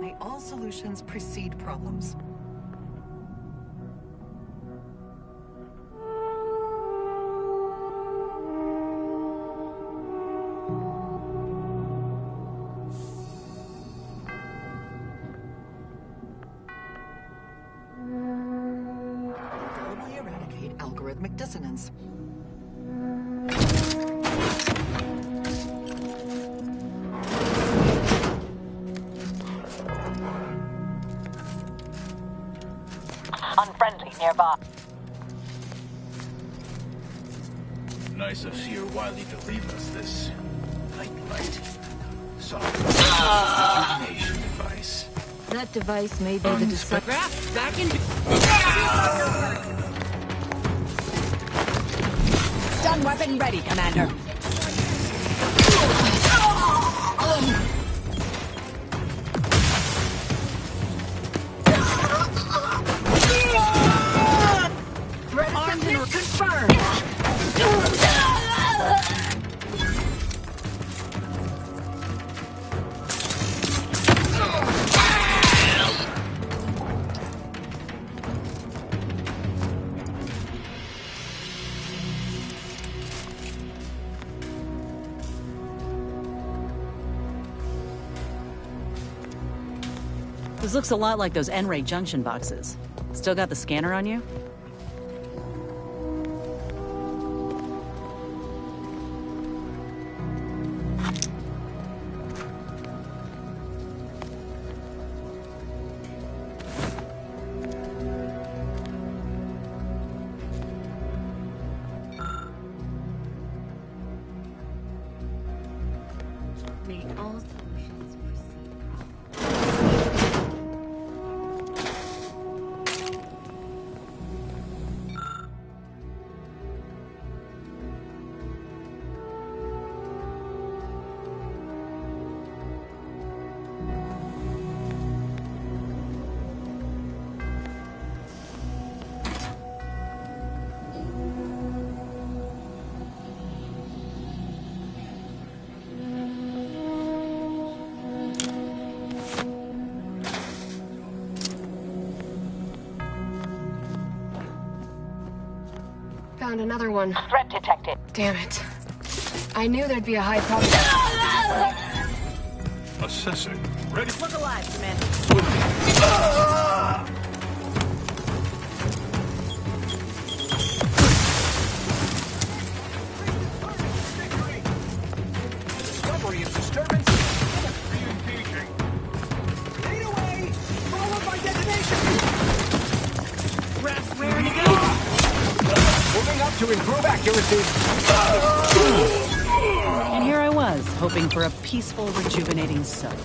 May all solutions precede problems. Globally eradicate algorithmic dissonance. Unfriendly nearby. Nice of Sir Wiley to leave us this light. Soft illumination device. That device may be the deception. Back in. Stun weapon ready, Commander. Confirmed. This looks a lot like those N-ray junction boxes. Still got the scanner on you? May all solutions Found another one. Threat detected. Damn it. I knew there'd be a high probability. Assessing. Ready? Look alive, Commander. Discovery of disturbance. Re-engaging. Lead away! Followed by detonation! Rest, where to go? Moving up to improve accuracy. And here I was, hoping for a peaceful, rejuvenating sun.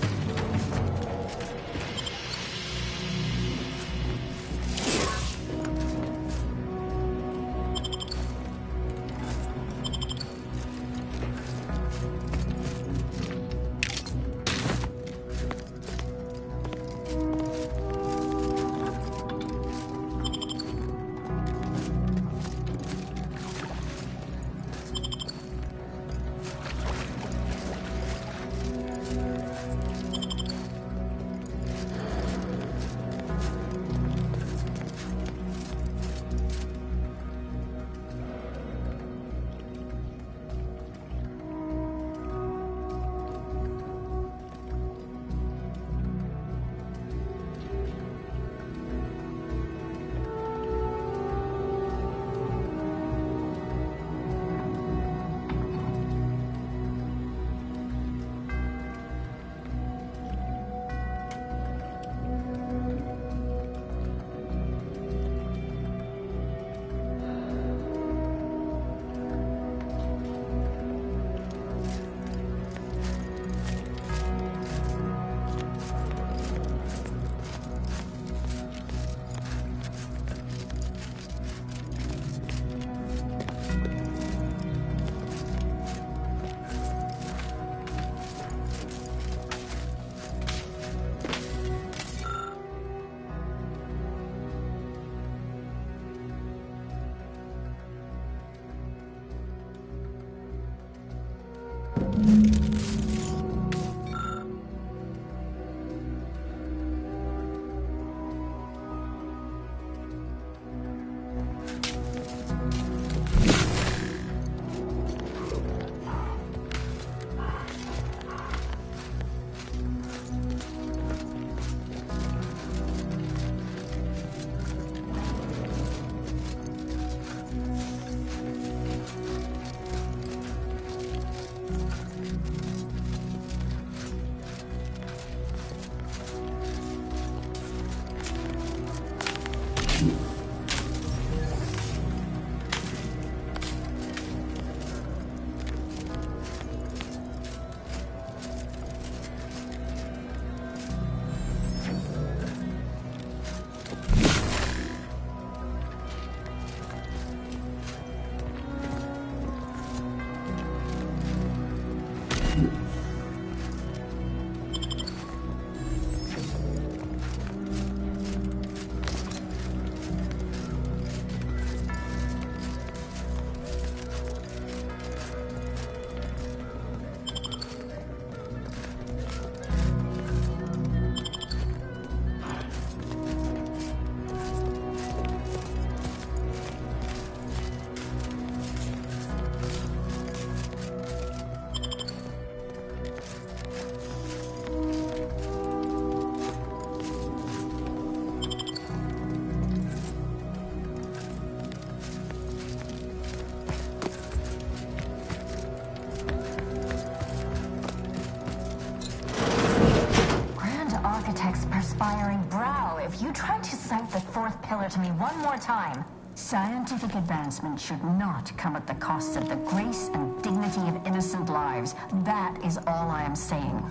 architect's perspiring brow if you try to cite the fourth pillar to me one more time. Scientific advancement should not come at the cost of the grace and dignity of innocent lives. That is all I am saying.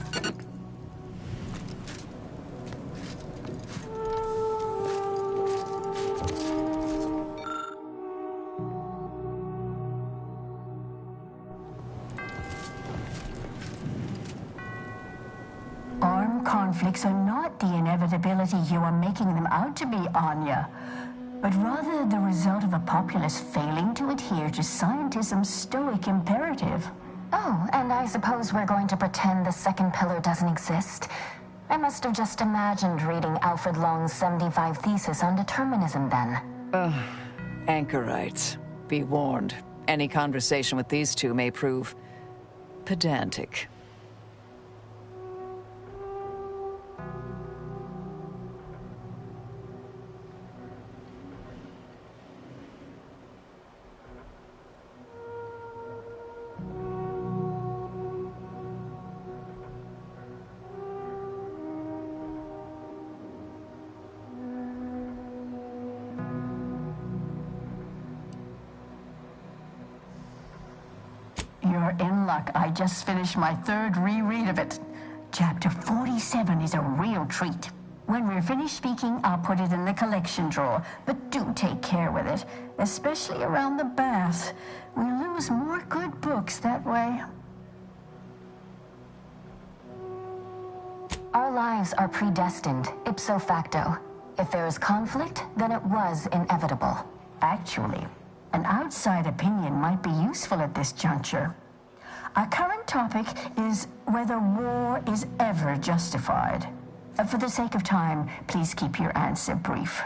Armed conflicts are not the inevitability you are making them out to be, Anya, but rather the result of a populace failing to adhere to scientism's stoic imperative. Oh, and I suppose we're going to pretend the second pillar doesn't exist. I must have just imagined reading Alfred Long's 75 thesis on determinism then. Anchorites. Be warned. Any conversation with these two may prove pedantic. You're in luck. I just finished my third reread of it. Chapter 47 is a real treat. When we're finished speaking, I'll put it in the collection drawer. But do take care with it, especially around the bath. We lose more good books that way. Our lives are predestined, ipso facto. If there is conflict, then it was inevitable. Actually, an outside opinion might be useful at this juncture. Our current topic is whether war is ever justified. For the sake of time, please keep your answer brief.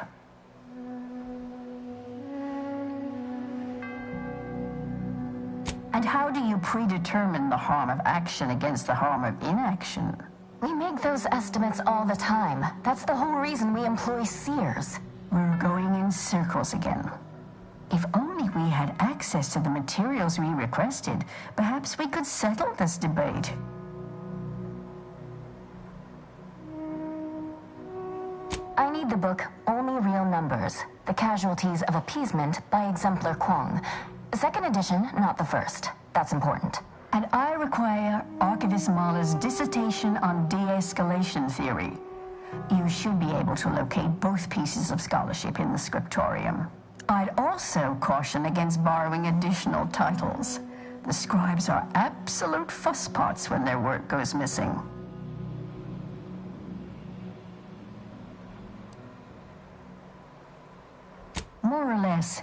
And how do you predetermine the harm of action against the harm of inaction? We make those estimates all the time. That's the whole reason we employ seers. We're going in circles again. If only we had access to the materials we requested, perhaps we could settle this debate. I need the book Only Real Numbers, The Casualties of Appeasement by Exemplar Kwong. Second edition, not the first. That's important. And I require Archivist Mahler's dissertation on de-escalation theory. You should be able to locate both pieces of scholarship in the scriptorium. I'd also caution against borrowing additional titles. The scribes are absolute fusspots when their work goes missing. More or less,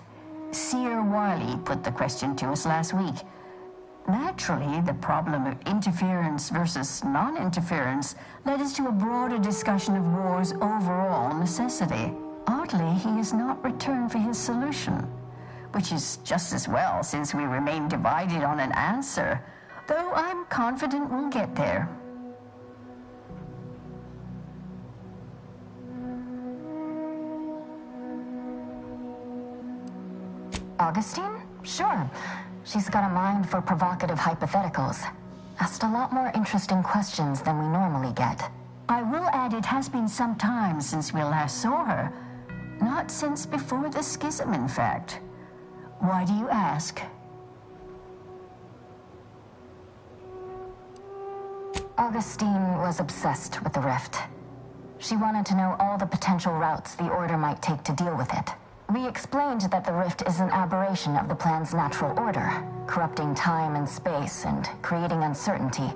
Seer Wiley put the question to us last week. Naturally, the problem of interference versus non-interference led us to a broader discussion of war's overall necessity. Oddly, he has not returned for his solution, which is just as well since we remain divided on an answer, though I'm confident we'll get there. Augustine? Sure. She's got a mind for provocative hypotheticals. Asked a lot more interesting questions than we normally get. I will add it has been some time since we last saw her. Not since before the schism, in fact. Why do you ask? Augustine was obsessed with the rift. She wanted to know all the potential routes the Order might take to deal with it. We explained that the rift is an aberration of the plan's natural order, corrupting time and space and creating uncertainty.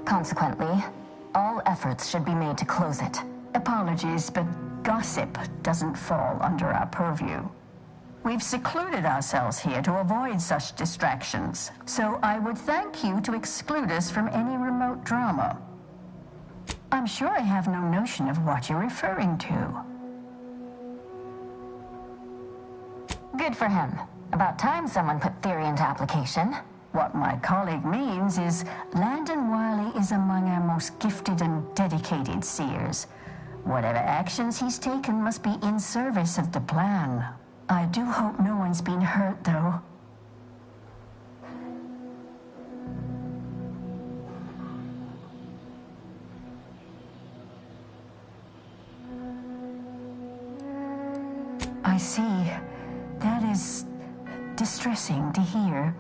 Consequently, all efforts should be made to close it. Apologies, but gossip doesn't fall under our purview. We've secluded ourselves here to avoid such distractions, so I would thank you to exclude us from any remote drama. I'm sure I have no notion of what you're referring to. Good for him. About time someone put theory into application. What my colleague means is Landon Wiley is among our most gifted and dedicated seers. Whatever actions he's taken must be in service of the plan. I do hope no one's been hurt, though. I see. That is distressing to hear.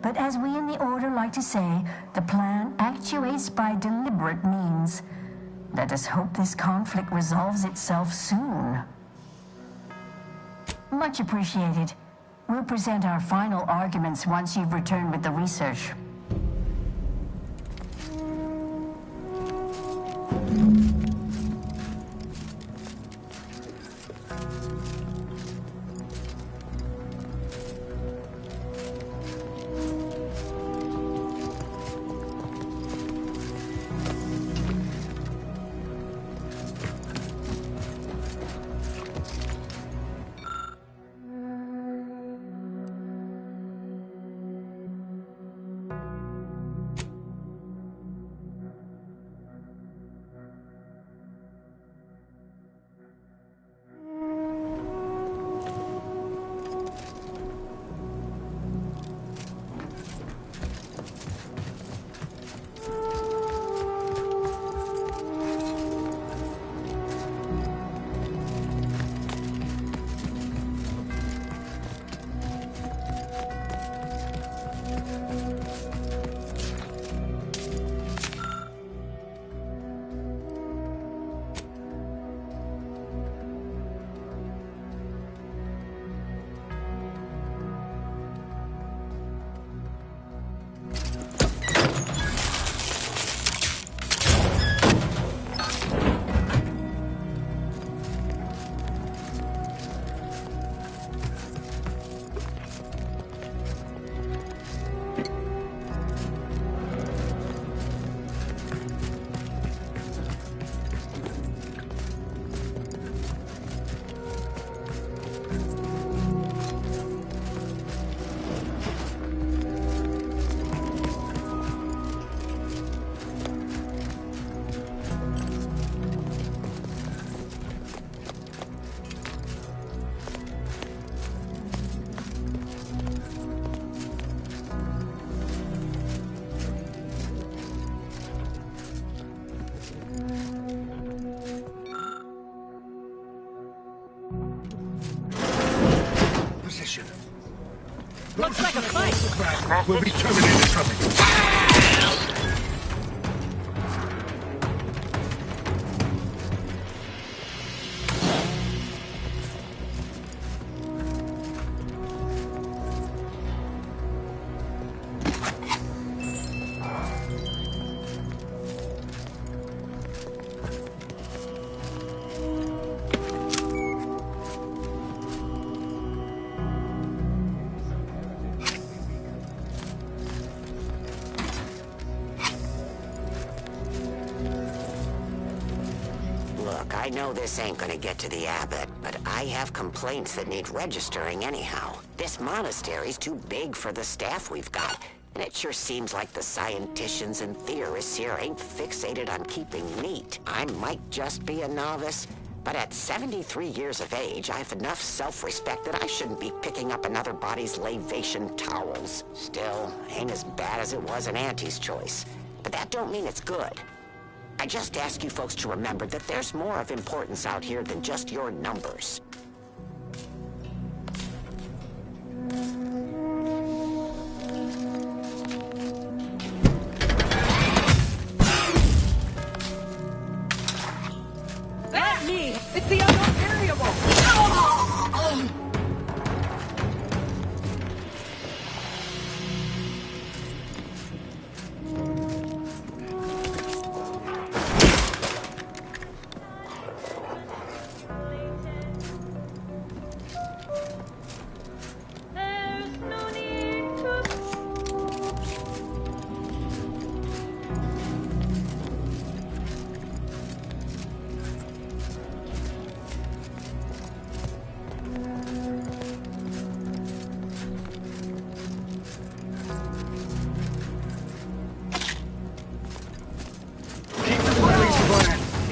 But as we in the Order like to say, the plan actuates by deliberate means. Let us hope this conflict resolves itself soon. Much appreciated. We'll present our final arguments once you've returned with the research. Looks like a fight. Will be terminated from it. I know this ain't gonna get to the abbot, but I have complaints that need registering anyhow. This monastery's too big for the staff we've got, and it sure seems like the scienticians and theorists here ain't fixated on keeping neat. I might just be a novice, but at 73 years of age, I have enough self-respect that I shouldn't be picking up another body's lavation towels. Still, ain't as bad as it was in Auntie's choice. But that don't mean it's good. I just ask you folks to remember that there's more of importance out here than just your numbers. Not me! It's the unknown variable!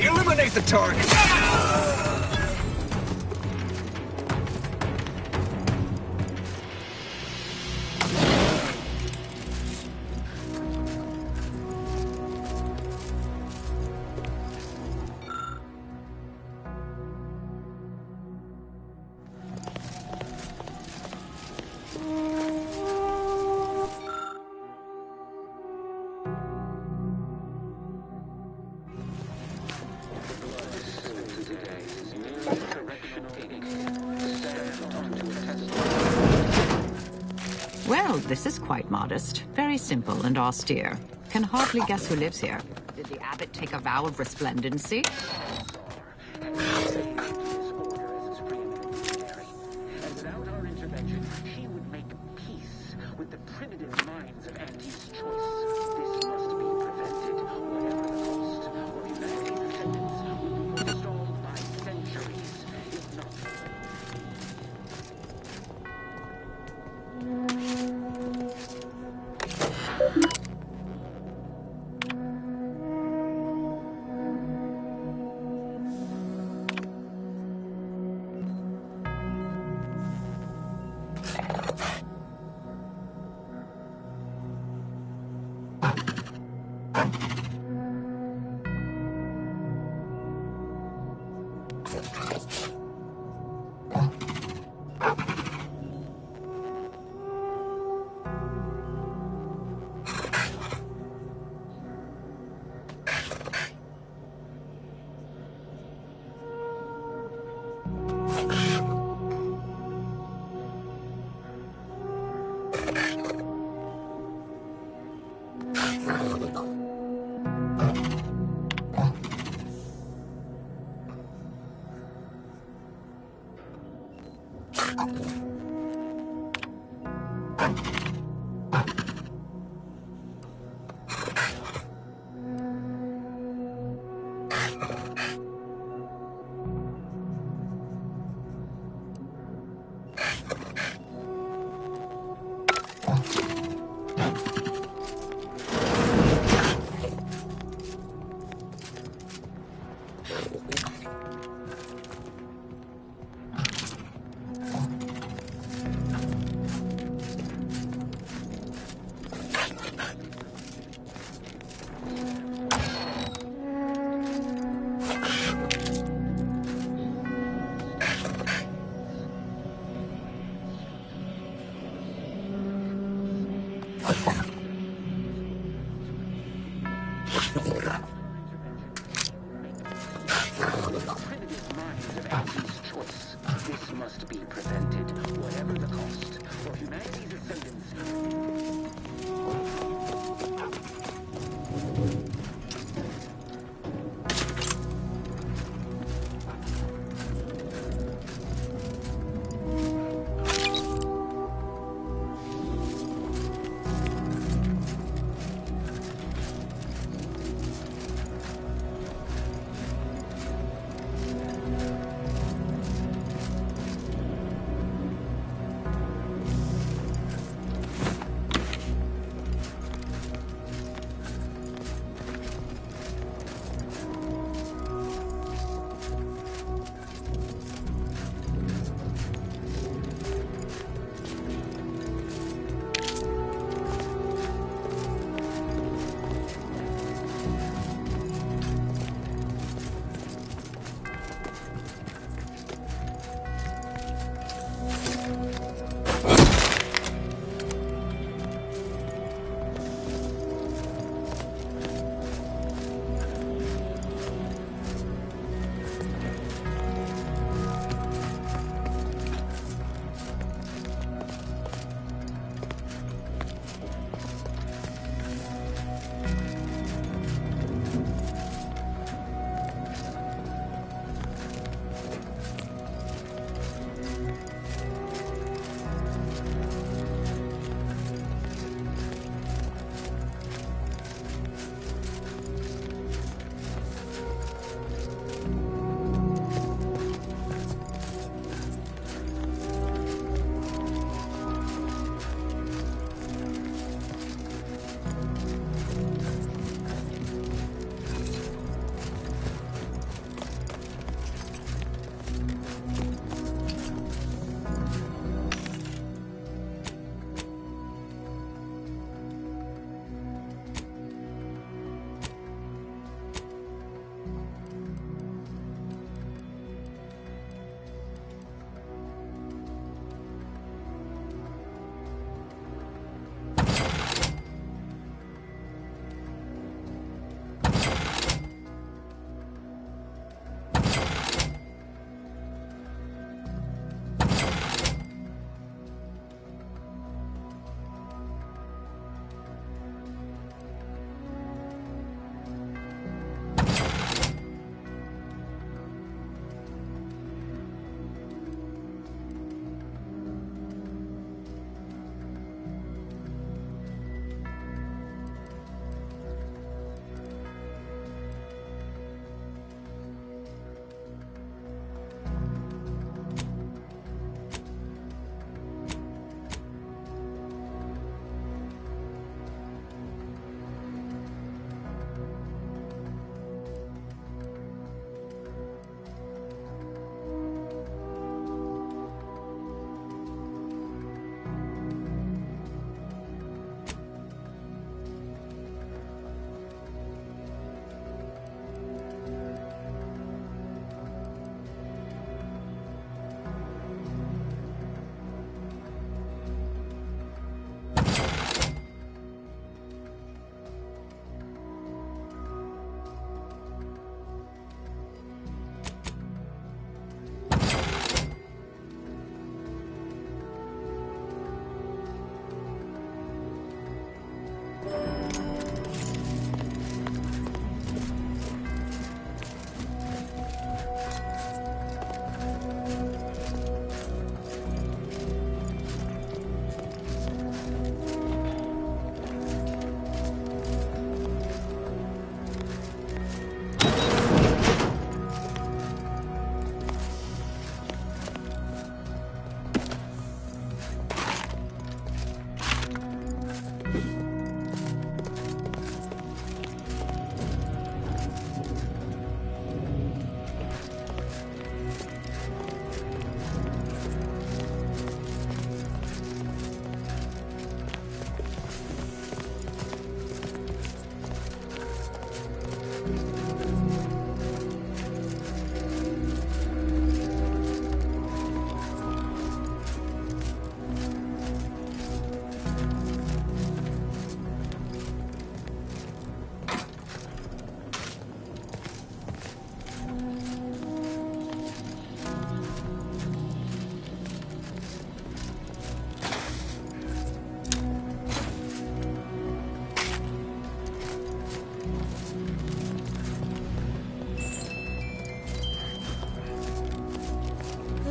Eliminate the target! This is quite modest. Very simple and austere. Can hardly guess who lives here. Did the abbot take a vow of resplendency?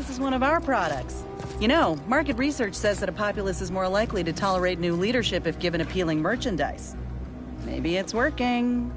this is one of our products. You know, market research says that a populace is more likely to tolerate new leadership if given appealing merchandise. Maybe it's working.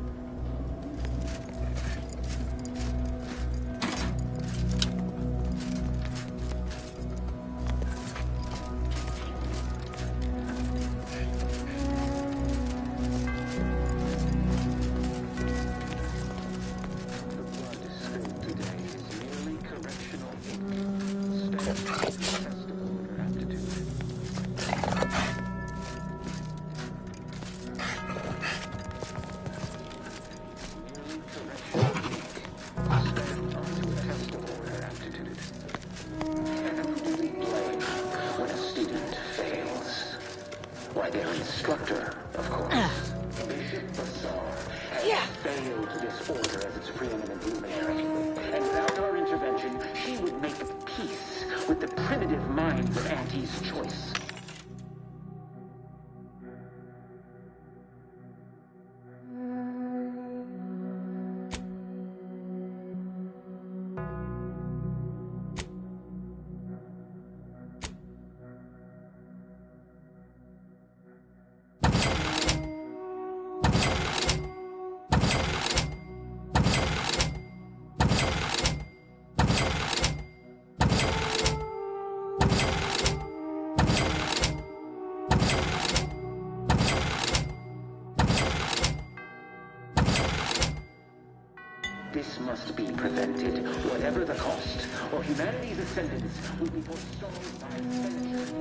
This must be prevented, whatever the cost, or humanity's ascendance will be forestalled by centuries.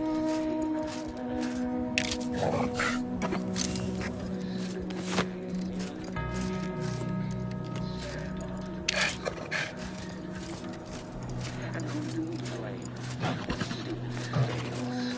And who do we blame when a student fails?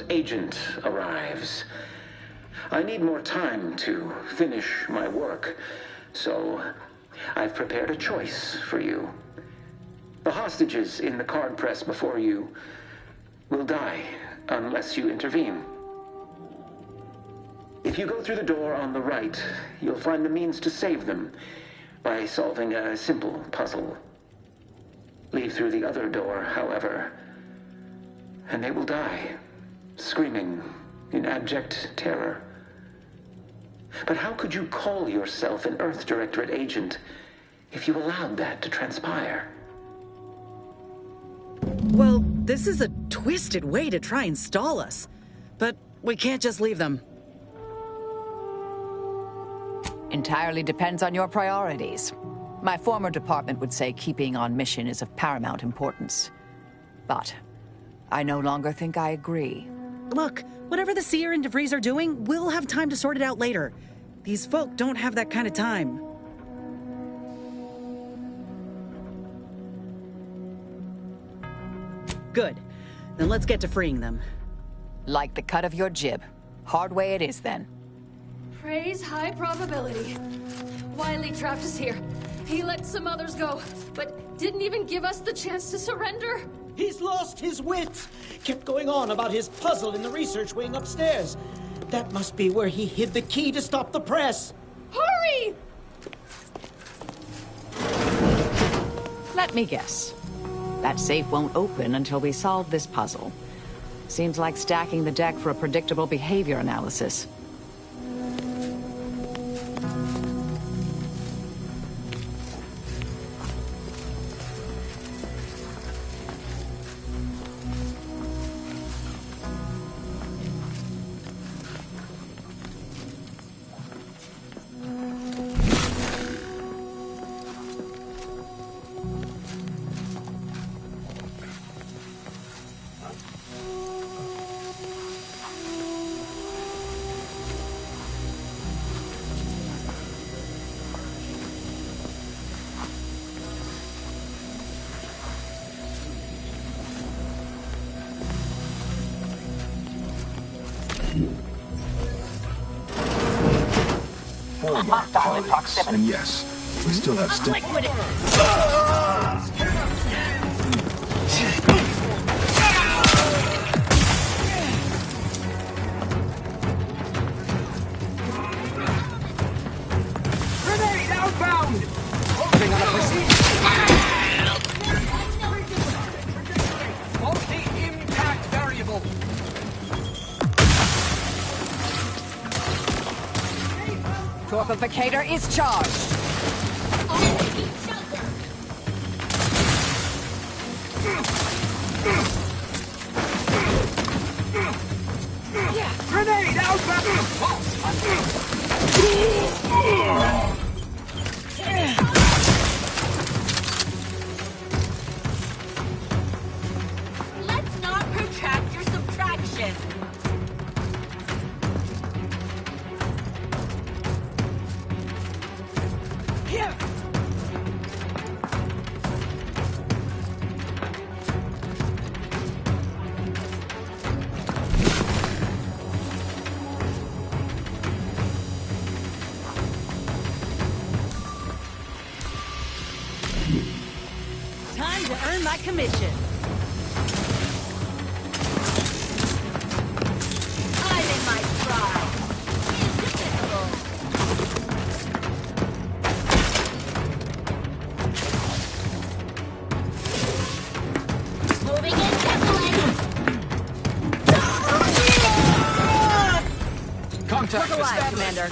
Agent arrives. I need more time to finish my work, so I've prepared a choice for you. The hostages in the card press before you will die unless you intervene. If you go through the door on the right, you'll find the means to save them by solving a simple puzzle. Leave through the other door, however, and they will die, screaming in abject terror. But how could you call yourself an Earth Directorate agent if you allowed that to transpire? Well, this is a twisted way to try and stall us. But we can't just leave them. Entirely depends on your priorities. My former department would say keeping on mission is of paramount importance. But I no longer think I agree. Look, whatever the Seer and DeVries are doing, we'll have time to sort it out later. These folk don't have that kind of time. Good. Then let's get to freeing them. Like the cut of your jib. Hard way it is, then. Praise high probability. Wiley trapped us here. He let some others go, but didn't even give us the chance to surrender. He's lost his wits. Kept going on about his puzzle in the research wing upstairs. That must be where he hid the key to stop the press. Hurry! Let me guess. That safe won't open until we solve this puzzle. Seems like stacking the deck for a predictable behavior analysis. Hostile in proximity. And yes, we still have Grenade outbound! Focusing on a procedure. Multi-impact variable. Torpificator is charged. Grenade outbound! Let's not protract your subtraction. Time to earn my commission. I'm in my pride. Indivisible. Moving in carefully. Contact Look alive, established. Commander.